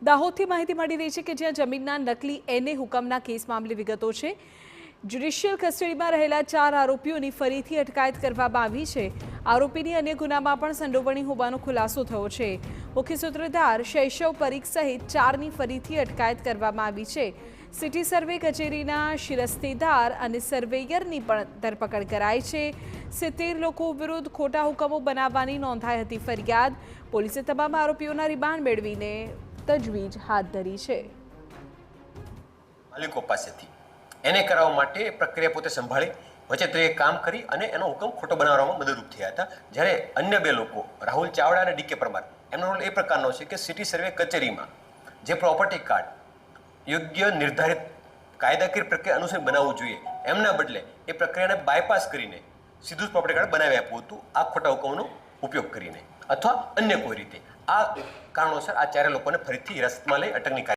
દાહોદથી માહિતી મળી રહી છે કે જ્યાં જમીનના નકલી એને હુકમના કેસ મામલે વિગતો છે। જ્યુડિશિયલ કસ્ટડીમાં રહેલા 4 આરોપીઓની ફરીથી અટકાયત કરવામાં આવી છે। આરોપીની અન્ય ગુનામાં પણ સંડોવણી હોવાનો ખુલાસો થયો છે। મુખ્ય સૂત્રધાર શૈશવ પરીખ સહિત 4ની ફરીથી અટકાયત કરવામાં આવી છે। સિટી સર્વે કચેરીના શિરસ્તેદાર અને સર્વેયરની પણ ધરપકડ કરાઈ છે। 70 લોકો વિરુદ્ધ ખોટા હુકમો બનાવવાની નોંધાઈ હતી ફરિયાદ। પોલીસે તમામ આરોપીઓના રિમાન્ડ મેળવીને તજવીજ હાથ ધરી છે। માલિકો પાસેથી એને કરાવવા માટે પ્રક્રિયા પોતે સંભાળી વચેત્રીએ કામ કરી અને એનો હુકમ ખોટો બનાવવામાં મદદરૂપ થયા હતા। જ્યારે અન્ય 2 લોકો રાહુલ ચાવડા અને ડીકે પરમાર એમનો રોલ એ પ્રકારનો છે કે સિટી સર્વે કચેરીમાં જે પ્રોપર્ટી કાર્ડ યોગ્ય નિર્ધારિત કાયદાકીય પ્રક્રિયા અનુસાર બનાવવું જોઈએ એમના બદલે એ પ્રક્રિયાને બાયપાસ કરીને સીધું જ પ્રોપર્ટી કાર્ડ બનાવી આપ્યું હતું આ ખોટા હુકમનો ઉપયોગ કરીને અથવા અન્ય કોઈ રીતે। આ કારણોસર આ 4 લોકોને ફરીથી હિરાસતમાં લઈ અટકની